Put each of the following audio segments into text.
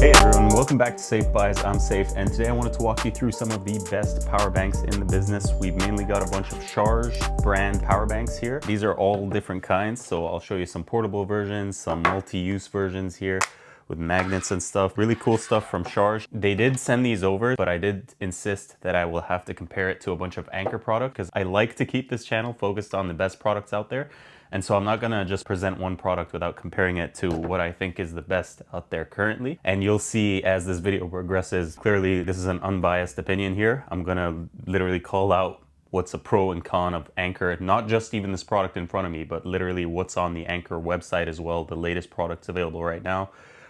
Hey everyone, welcome back to SharGeek. I'm Seif, and today I wanted to walk you through some of the best power banks in the business. We've mainly got a bunch of Sharge brand power banks here. These are all different kinds, so I'll show you some portable versions, some multi-use versions here with magnets and stuff. Really cool stuff from Sharge. They did send these over, but I did insist that I will have to compare it to a bunch of Anker products because I like to keep this channel focused on the best products out there. And so I'm not gonna just present one product without comparing it to what I think is the best out there currently. And you'll see as this video progresses, clearly this is an unbiased opinion here. I'm gonna literally call out what's a pro and con of Anker, not just even this product in front of me, but literally what's on the Anker website as well, the latest products available right now.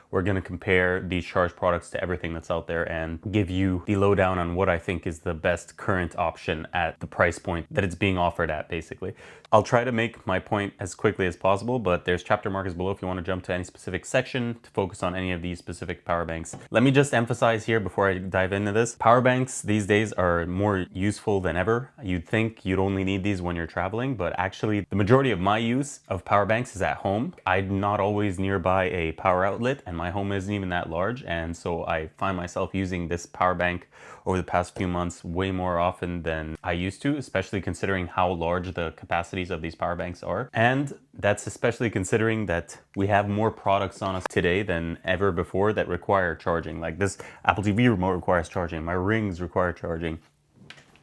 We're gonna compare these Sharge products to everything that's out there and give you the lowdown on what I think is the best current option at the price point that it's being offered at, basically. I'll try to make my point as quickly as possible, but there's chapter markers below if you want to jump to any specific section to focus on any of these specific power banks. Let me just emphasize here before I dive into this, power banks these days are more useful than ever. You'd think you'd only need these when you're traveling, but actually the majority of my use of power banks is at home. I'm not always nearby a power outlet, and my home isn't even that large, and so I find myself using this power bank over the past few months way more often than I used to, especially considering how large the capacities of these power banks are. And that's especially considering that we have more products on us today than ever before that require charging. Like this Apple TV remote requires charging, my rings require charging,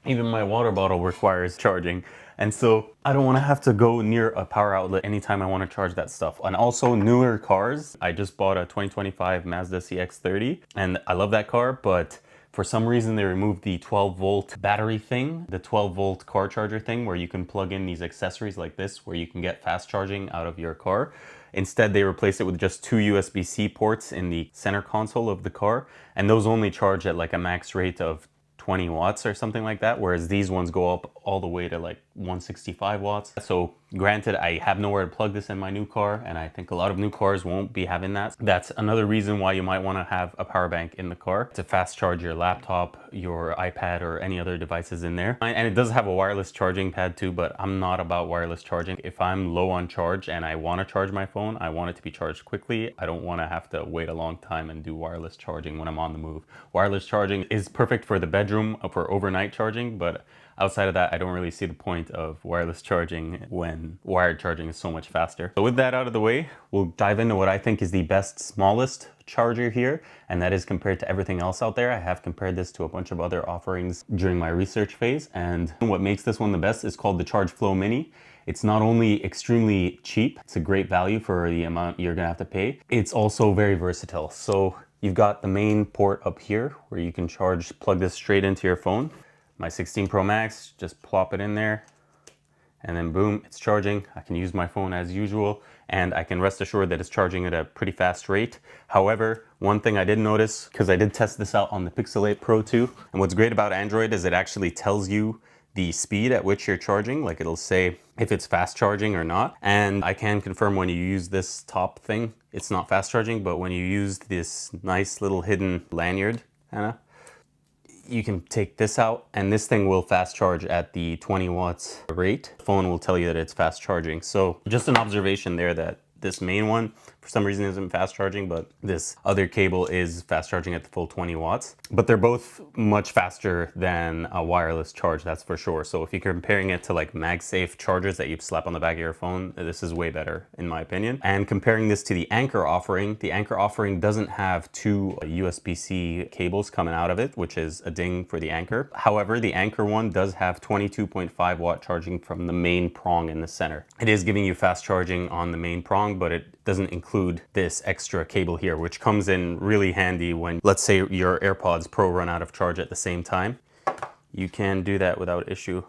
even my water bottle requires charging. And so I don't want to have to go near a power outlet anytime I want to charge that stuff. And also newer cars. I just bought a 2025 Mazda CX-30 and I love that car, but for some reason they removed the 12-volt battery thing, the 12-volt car charger thing where you can plug in these accessories like this where you can get fast charging out of your car. Instead, they replaced it with just two USB-C ports in the center console of the car, and those only charge at like a max rate of 20 watts or something like that, whereas these ones go up all the way to like 165 watts. So granted, I have nowhere to plug this in my new car, and I think a lot of new cars won't be having that. That's another reason why you might want to have a power bank in the car to fast charge your laptop, your iPad, or any other devices in there. And it does have a wireless charging pad too, but I'm not about wireless charging. If I'm low on charge and I want to charge my phone, I want it to be charged quickly. I don't want to have to wait a long time and do wireless charging when I'm on the move. Wireless charging is perfect for the bedroom for overnight charging, but outside of that, I don't really see the point of wireless charging when wired charging is so much faster. So with that out of the way, we'll dive into what I think is the best, smallest charger here, and that is compared to everything else out there. I have compared this to a bunch of other offerings during my research phase, and what makes this one the best is called the Charge Flow Mini. It's not only extremely cheap, it's a great value for the amount you're gonna have to pay, it's also very versatile. So you've got the main port up here where you can plug this straight into your phone. My 16 Pro Max, just plop it in there and then boom, it's charging. I can use my phone as usual and I can rest assured that it's charging at a pretty fast rate. However, one thing I did notice, because I did test this out on the Pixel 8 Pro too, and what's great about Android is it actually tells you the speed at which you're charging, like it'll say if it's fast charging or not. And I can confirm when you use this top thing, it's not fast charging, but when you use this nice little hidden lanyard, Anna, you can take this out and this thing will fast charge at the 20 watts rate. The phone will tell you that it's fast charging. So just an observation there that this main one for some reason isn't fast charging, but this other cable is fast charging at the full 20 watts. But they're both much faster than a wireless charge, that's for sure. So if you're comparing it to like MagSafe chargers that you slap on the back of your phone, this is way better in my opinion. And comparing this to the Anker offering doesn't have two USB-C cables coming out of it, which is a ding for the Anker. However, the Anker one does have 22.5 watt charging from the main prong in the center. It is giving you fast charging on the main prong, but it doesn't include this extra cable here, which comes in really handy when, let's say, your AirPods Pro run out of charge at the same time. You can do that without issue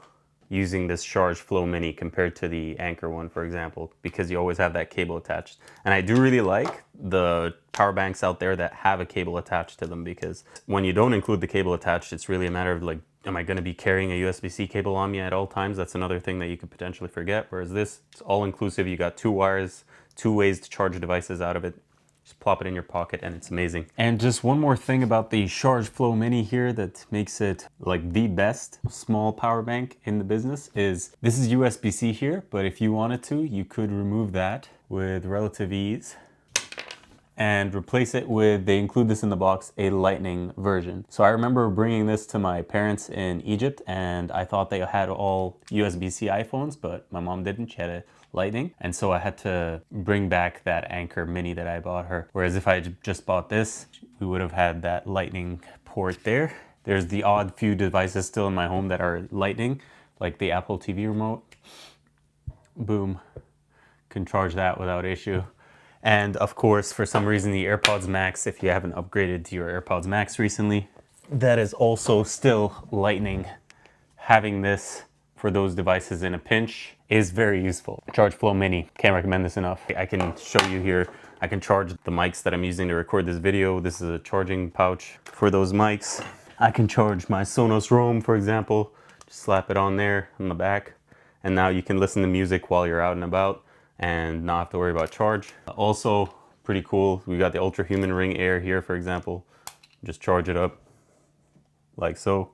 using this Charge Flow Mini compared to the Anker one, for example, because you always have that cable attached. And I do really like the power banks out there that have a cable attached to them, because when you don't include the cable attached, it's really a matter of like, am I going to be carrying a USB-C cable on me at all times? That's another thing that you could potentially forget. Whereas this, it's all inclusive. You got two wires, two ways to charge devices out of it. Just plop it in your pocket and it's amazing. And just one more thing about the Charge Flow Mini here that makes it like the best small power bank in the business is this is USB-C here, but if you wanted to, you could remove that with relative ease and replace it with, they include this in the box, a lightning version. So I remember bringing this to my parents in Egypt, and I thought they had all USB-C iPhones, but my mom didn't. She had a lightning, and so I had to bring back that Anker mini that I bought her. Whereas if I had just bought this, we would have had that lightning port there. There's the odd few devices still in my home that are lightning, like the Apple TV remote. Boom, can charge that without issue. And of course, for some reason, the AirPods Max, if you haven't upgraded to your AirPods Max recently, that is also still lightning. Having this for those devices in a pinch is very useful. Charge Flow Mini, can't recommend this enough. I can show you here, I can charge the mics that I'm using to record this video. This is a charging pouch for those mics. I can charge my Sonos Roam, for example. Just slap it on there on the back. And now you can listen to music while you're out and about and not have to worry about charge. Also, pretty cool, we got the Ultra Human Ring Air here, for example. Just charge it up like so.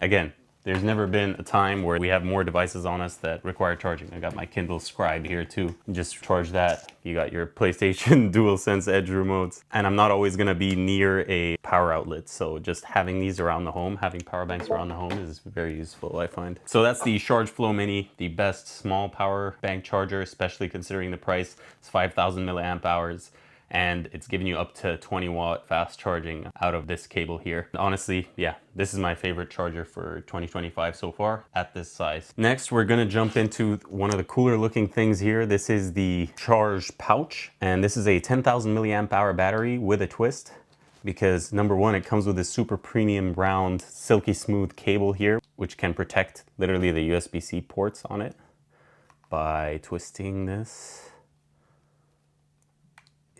Again, there's never been a time where we have more devices on us that require charging. I got my Kindle Scribe here too. Just charge that. You got your PlayStation DualSense Edge remotes. And I'm not always gonna be near a power outlet. So just having these around the home, having power banks around the home is very useful, I find. So that's the Sharge Flow Mini, the best small power bank charger, especially considering the price. It's 5,000 milliamp hours. And it's giving you up to 20-watt fast charging out of this cable here. Honestly, yeah, this is my favorite charger for 2025 so far at this size. Next, we're gonna jump into one of the cooler looking things here. This is the Sharge Pouch, and this is a 10,000 milliamp hour battery with a twist, because number one, it comes with this super premium round, silky smooth cable here, which can protect literally the USB-C ports on it by twisting this.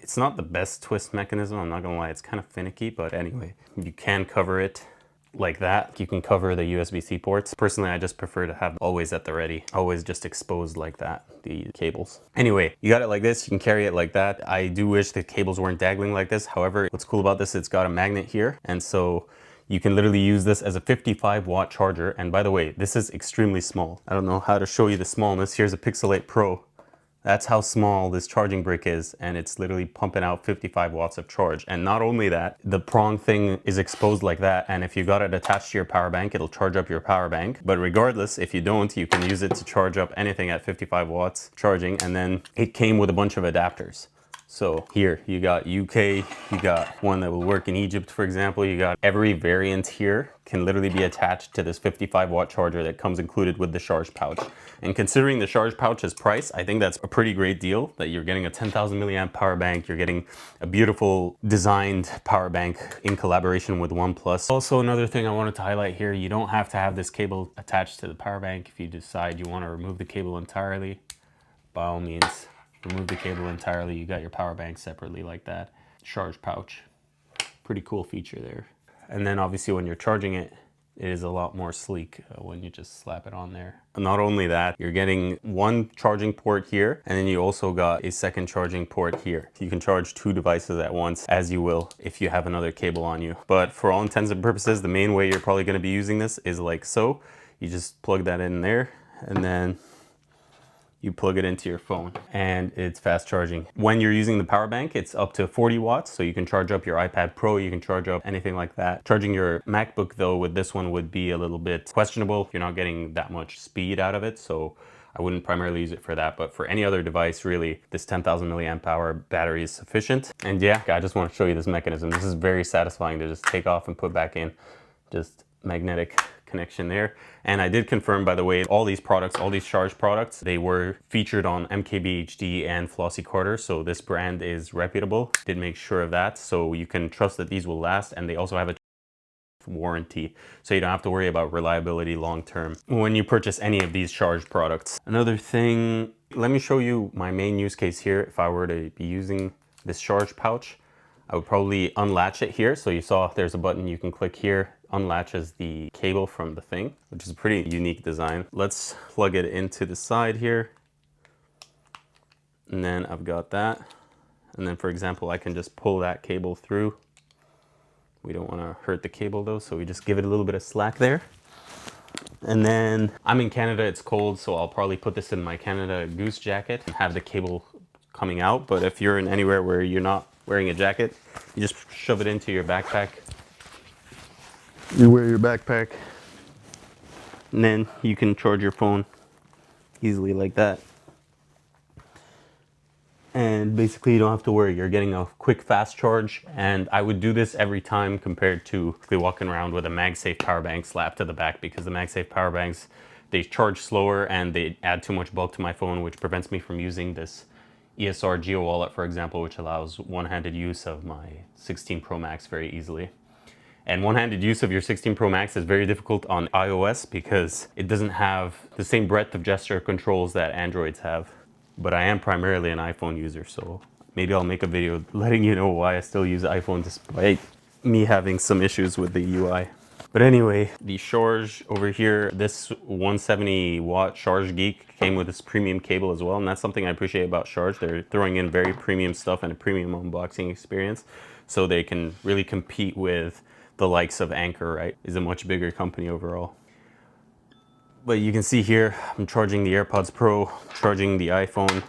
It's not the best twist mechanism, I'm not gonna lie, it's kind of finicky, but anyway, you can cover it like that. You can cover the USB-C ports. Personally, I just prefer to have always at the ready, always just exposed like that, the cables. Anyway, you got it like this, you can carry it like that. I do wish the cables weren't dangling like this. However, what's cool about this, it's got a magnet here, and so you can literally use this as a 55-watt charger. And by the way, this is extremely small. I don't know how to show you the smallness. Here's a Pixel 8 Pro. That's how small this charging brick is, and it's literally pumping out 55 watts of charge. And not only that, the prong thing is exposed like that, and if you got it attached to your power bank, it'll charge up your power bank. But regardless, if you don't, you can use it to charge up anything at 55 watts charging, and then it came with a bunch of adapters. So here, you got UK, you got one that will work in Egypt, for example. You got every variant here can literally be attached to this 55-watt charger that comes included with the Sharge Pouch. And considering the Sharge Pouch's price, I think that's a pretty great deal, that you're getting a 10,000 milliamp power bank, you're getting a beautiful designed power bank in collaboration with OnePlus. Also, another thing I wanted to highlight here, you don't have to have this cable attached to the power bank. If you decide you want to remove the cable entirely, by all means, remove the cable entirely. You got your power bank separately like that. Sharge Pouch, pretty cool feature there. And then obviously when you're charging it, it is a lot more sleek when you just slap it on there. Not only that, you're getting one charging port here, and then you also got a second charging port here. You can charge two devices at once, as you will if you have another cable on you. But for all intents and purposes, the main way you're probably going to be using this is like so. You just plug that in there, and then you plug it into your phone, and it's fast charging. When you're using the power bank, it's up to 40 watts, so you can charge up your iPad Pro, you can charge up anything like that. Charging your MacBook though with this one would be a little bit questionable. You're not getting that much speed out of it, so I wouldn't primarily use it for that, but for any other device, really, this 10,000 milliamp hour battery is sufficient. And yeah, I just want to show you this mechanism. This is very satisfying to just take off and put back in. Just magnetic connection there. And I did confirm, by the way, all these products, all these Sharge products, they were featured on MKBHD and Flossy Carter, so this brand is reputable. Did make sure of that, so you can trust that these will last, and they also have a warranty, so you don't have to worry about reliability long term when you purchase any of these Sharge products. Another thing, let me show you my main use case here. If I were to be using this Sharge Pouch, I would probably unlatch it here. So you saw there's a button you can click here, unlatches the cable from the thing, which is a pretty unique design. Let's plug it into the side here. And then I've got that. And then for example, I can just pull that cable through. We don't want to hurt the cable though, so we just give it a little bit of slack there. And then I'm in Canada, it's cold, so I'll probably put this in my Canada Goose jacket and have the cable coming out. But if you're in anywhere where you're not wearing a jacket, you just shove it into your backpack. You wear your backpack. And then you can charge your phone easily like that. And basically you don't have to worry, you're getting a quick fast charge. And I would do this every time compared to walking around with a MagSafe power bank slapped to the back, because the MagSafe power banks, they charge slower and they add too much bulk to my phone, which prevents me from using this ESR Geo Wallet, for example, which allows one-handed use of my 16 Pro Max very easily. And one-handed use of your 16 Pro Max is very difficult on iOS because it doesn't have the same breadth of gesture controls that Androids have. But I am primarily an iPhone user, so maybe I'll make a video letting you know why I still use iPhone despite me having some issues with the UI. But anyway, the Sharge over here, this 170 watt SharGeek came with this premium cable as well, and that's something I appreciate about Sharge. They're throwing in very premium stuff and a premium unboxing experience, so they can really compete with the likes of Anker, right? Is a much bigger company overall. But you can see here, I'm charging the AirPods Pro, charging the iPhone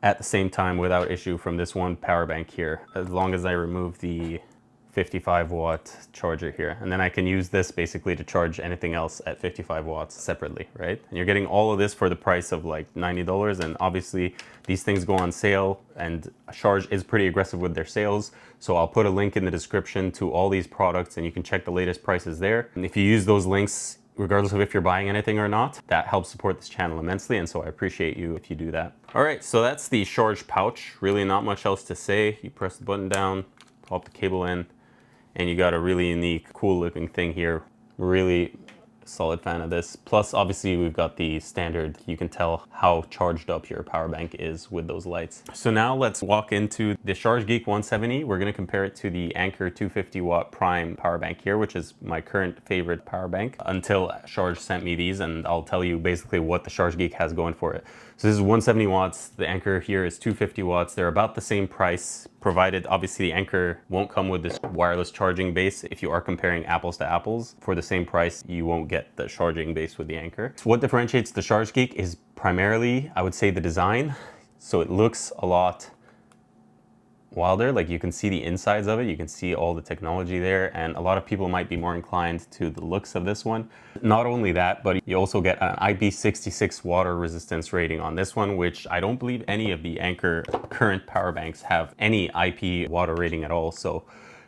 at the same time without issue from this one power bank here, as long as I remove the 55 watt charger here. And then I can use this basically to charge anything else at 55 watts separately, right? And you're getting all of this for the price of like $90. And obviously these things go on sale, and Sharge is pretty aggressive with their sales. So I'll put a link in the description to all these products and you can check the latest prices there. And if you use those links, regardless of if you're buying anything or not, that helps support this channel immensely, and so I appreciate you if you do that. All right, so that's the Sharge Pouch. Really not much else to say. You press the button down, pop the cable in, and you got a really unique, cool looking thing here. Really solid fan of this. Plus, obviously, we've got the standard, you can tell how charged up your power bank is with those lights. So now let's walk into the SharGeek 170. We're gonna compare it to the Anker 250 watt Prime power bank here, which is my current favorite power bank until Sharge sent me these, and I'll tell you basically what the SharGeek has going for it. So this is 170 watts, the Anker here is 250 watts. They're about the same price, provided obviously the Anker won't come with this wireless charging base. If you are comparing apples to apples, for the same price, you won't get the charging base with the Anker. So what differentiates the SharGeek is primarily, I would say, the design. So it looks a lot wilder, like you can see the insides of it, you can see all the technology there, and a lot of people might be more inclined to the looks of this one. Not only that, but you also get an IP66 water resistance rating on this one, which I don't believe any of the Anker current power banks have any IP water rating at all. So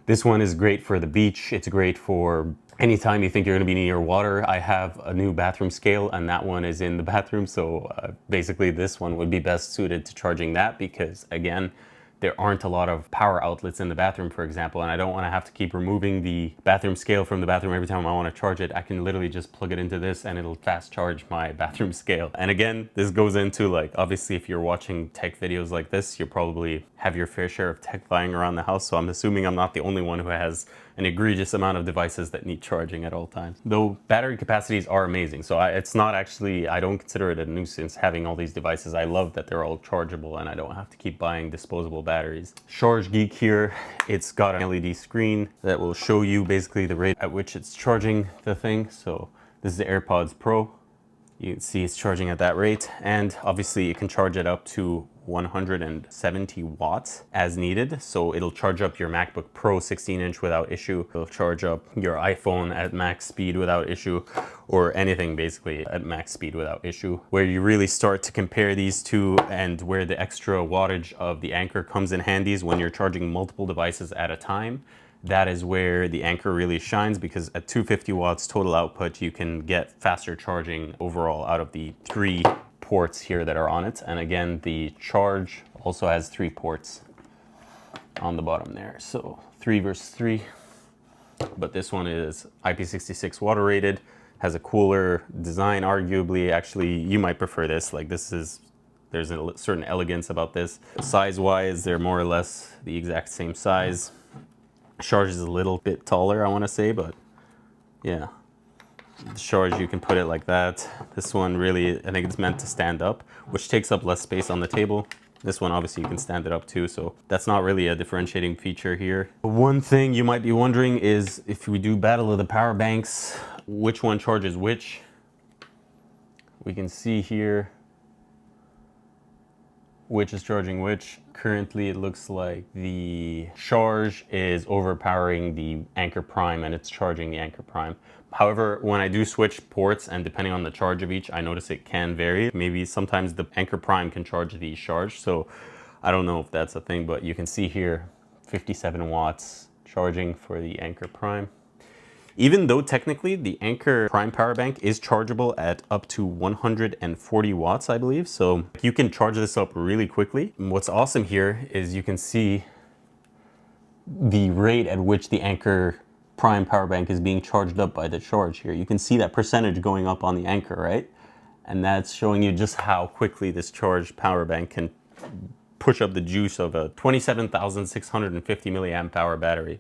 this one is great for the beach. It's great for anytime you think you're going to be near water. I have a new bathroom scale and that one is in the bathroom, so basically this one would be best suited to charging that, because again, there aren't a lot of power outlets in the bathroom, for example, and I don't want to have to keep removing the bathroom scale from the bathroom every time I want to charge it. I can literally just plug it into this and it'll fast charge my bathroom scale. And again, this goes into, like, obviously if you're watching tech videos like this, you'll probably have your fair share of tech lying around the house, so I'm assuming I'm not the only one who has an egregious amount of devices that need charging at all times. Though battery capacities are amazing, so it's not actually, I don't consider it a nuisance having all these devices. I love that they're all chargeable and I don't have to keep buying disposable batteries. SharGeek here, it's got an LED screen that will show you basically the rate at which it's charging the thing. So this is the AirPods Pro. You can see it's charging at that rate, and obviously you can charge it up to 170 watts as needed. So it'll charge up your MacBook Pro 16-inch without issue. It'll charge up your iPhone at max speed without issue, or anything basically at max speed without issue. Where you really start to compare these two and where the extra wattage of the Anker comes in handy is when you're charging multiple devices at a time. That is where the Anker really shines, because at 250 watts total output, you can get faster charging overall out of the 3 ports here that are on it. And again, the Charge also has 3 ports on the bottom there. So 3 versus 3, but this one is IP66 water rated, has a cooler design, arguably. Actually, you might prefer this. Like, this is, there's a certain elegance about this. Size wise, they're more or less the exact same size. Sharge is a little bit taller, I want to say, but yeah. The Sharge, you can put it like that. This one really, I think it's meant to stand up, which takes up less space on the table. This one, obviously, you can stand it up too, so that's not really a differentiating feature here. One thing you might be wondering is, if we do battle of the power banks, which one charges which? We can see here which is charging which. Currently it looks like the Sharge is overpowering the Anker Prime and it's charging the Anker Prime. However, when I do switch ports and depending on the charge of each, I notice it can vary. Maybe sometimes the Anker Prime can charge the Sharge, so I don't know if that's a thing, but you can see here 57 watts charging for the Anker Prime. Even though technically the Anker Prime power bank is chargeable at up to 140 watts, I believe. So you can charge this up really quickly. And what's awesome here is you can see the rate at which the Anker Prime power bank is being charged up by the charge here. You can see that percentage going up on the Anker, right? And that's showing you just how quickly this charged power bank can push up the juice of a 27,650 milliamp hour battery.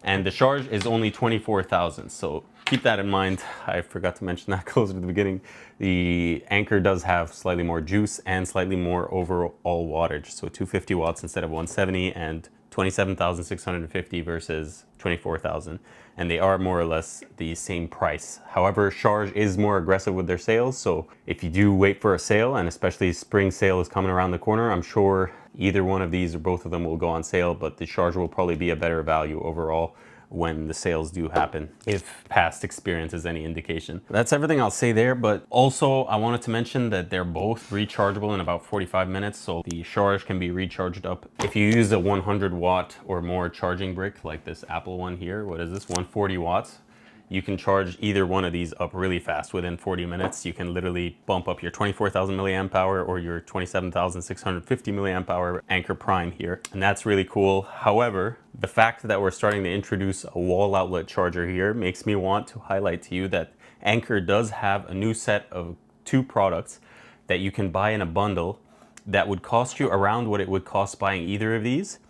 And the Sharge is only 24,000, so keep that in mind. I forgot to mention that closer to the beginning. The Anker does have slightly more juice and slightly more overall wattage, so 250 watts instead of 170 and 27,650 versus 24,000. And they are more or less the same price. However, Sharge is more aggressive with their sales, so if you do wait for a sale, and especially spring sale is coming around the corner, I'm sure either one of these or both of them will go on sale, but the Sharge will probably be a better value overall when the sales do happen, if past experience is any indication. That's everything I'll say there, but also I wanted to mention that they're both rechargeable in about 45 minutes, so the Sharge can be recharged up. If you use a 100 watt or more charging brick, like this Apple one here, what is this, 140 watts? You can charge either one of these up really fast. Within 40 minutes, you can literally bump up your 24,000 milliamp hour or your 27,650 milliamp hour Anker Prime here. And that's really cool. However, the fact that we're starting to introduce a wall outlet charger here makes me want to highlight to you that Anker does have a new set of 2 products that you can buy in a bundle that would cost you around what it would cost buying either of these.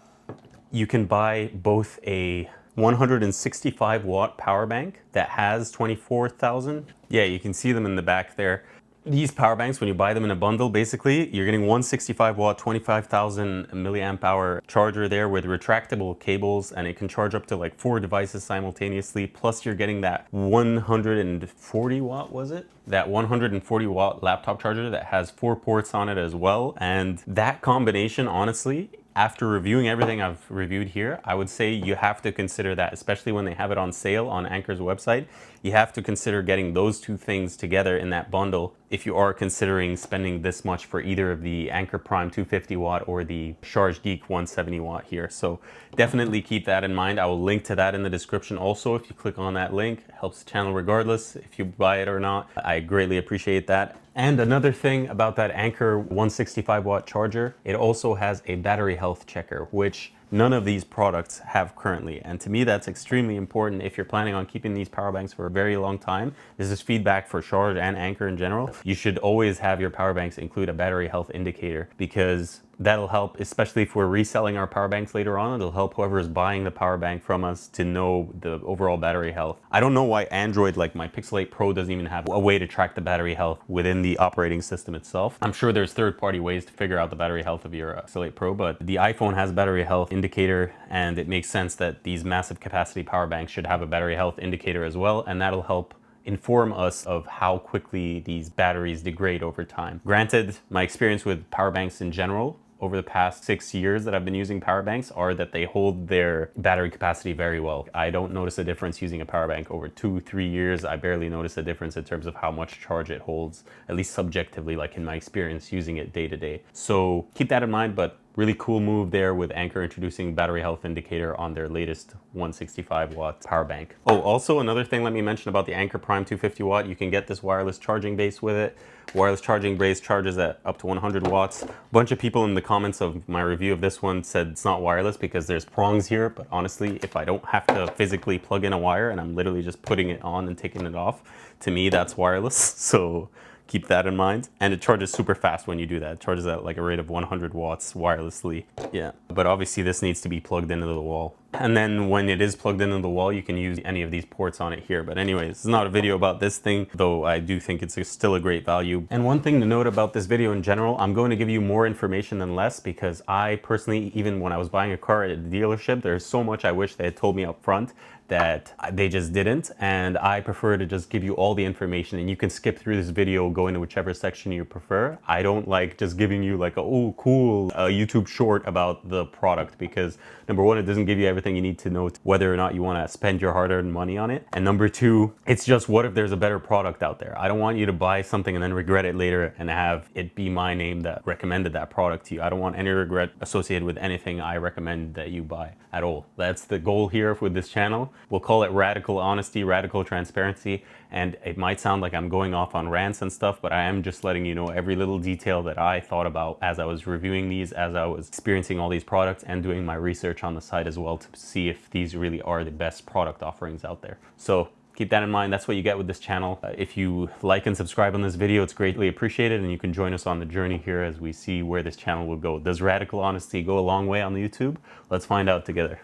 You can buy both a 165 watt power bank that has 24,000. Yeah, you can see them in the back there. These power banks, when you buy them in a bundle, basically you're getting 165 watt, 25,000 milliamp hour charger there with retractable cables, and it can charge up to like 4 devices simultaneously. Plus you're getting that 140 watt, was it? That 140 watt laptop charger that has 4 ports on it as well. And that combination, honestly, after reviewing everything I've reviewed here, I would say you have to consider that, especially when they have it on sale on Anker's website. You have to consider getting those 2 things together in that bundle if you are considering spending this much for either of the Anker Prime 250 watt or the SharGeek 170 watt here. So definitely keep that in mind. I will link to that in the description also. If you click on that link, it helps the channel regardless if you buy it or not. I greatly appreciate that. And another thing about that Anker 165 watt charger, it also has a battery health checker, which none of these products have currently. And to me, that's extremely important if you're planning on keeping these power banks for a very long time. This is feedback for Sharge and Anker in general. You should always have your power banks include a battery health indicator, because that'll help, especially if we're reselling our power banks later on. It'll help whoever is buying the power bank from us to know the overall battery health. I don't know why Android, like my Pixel 8 Pro, doesn't even have a way to track the battery health within the operating system itself. I'm sure there's third-party ways to figure out the battery health of your Pixel 8 Pro, but the iPhone has a battery health indicator, and it makes sense that these massive capacity power banks should have a battery health indicator as well, and that'll help inform us of how quickly these batteries degrade over time. Granted, my experience with power banks in general over the past 6 years that I've been using power banks are that they hold their battery capacity very well. I don't notice a difference using a power bank over 2-3 years. I barely notice a difference in terms of how much charge it holds, at least subjectively, like in my experience using it day to day. So keep that in mind, but really cool move there with Anker introducing battery health indicator on their latest 165 watt power bank. Oh, also another thing let me mention about the Anker Prime 250 watt, you can get this wireless charging base with it. Wireless charging base charges at up to 100 watts. A bunch of people in the comments of my review of this one said it's not wireless because there's prongs here, but honestly, if I don't have to physically plug in a wire and I'm literally just putting it on and taking it off, to me that's wireless. So keep that in mind. And it charges super fast when you do that. It charges at like a rate of 100 watts wirelessly. Yeah, but obviously this needs to be plugged into the wall. And then when it is plugged into the wall, you can use any of these ports on it here. But anyways, this is not a video about this thing, though I do think it's still a great value. And one thing to note about this video in general, I'm going to give you more information than less, because I personally, even when I was buying a car at the dealership, there's so much I wish they had told me up front that they just didn't, and I prefer to just give you all the information, and you can skip through this video, go into whichever section you prefer. I don't like just giving you like a, oh cool, YouTube short about the product, because number one, it doesn't give you everything you need to know whether or not you want to spend your hard-earned money on it, and number two, it's just, what if there's a better product out there? I don't want you to buy something and then regret it later and have it be my name that recommended that product to you. I don't want any regret associated with anything I recommend that you buy at all. That's the goal here with this channel. We'll call it radical honesty, radical transparency, and it might sound like I'm going off on rants and stuff, but I am just letting you know every little detail that I thought about as I was reviewing these, as I was experiencing all these products and doing my research on the site as well to see if these really are the best product offerings out there. So keep that in mind. That's what you get with this channel. If you like and subscribe on this video, it's greatly appreciated, and you can join us on the journey here as we see where this channel will go. Does radical honesty go a long way on the YouTube? Let's find out together.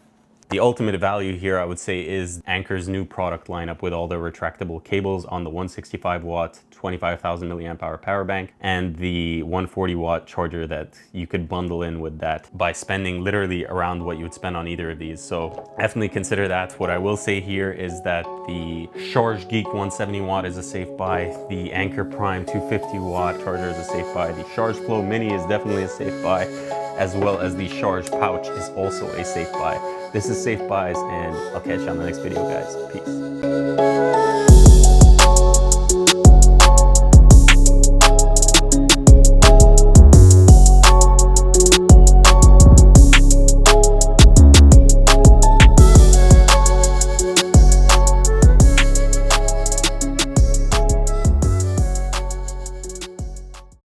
The ultimate value here, I would say, is Anker's new product lineup with all the retractable cables on the 165 watt, 25,000 milliamp hour power bank, and the 140 watt charger that you could bundle in with that by spending literally around what you would spend on either of these. So definitely consider that. What I will say here is that the SharGeek 170W is a safe buy. The Anker Prime 250 watt charger is a safe buy. The Sharge Flow Mini is definitely a safe buy, as well as the Sharge Pouch is also a safe buy. This is Seif Buys, and I'll catch you on the next video, guys. Peace.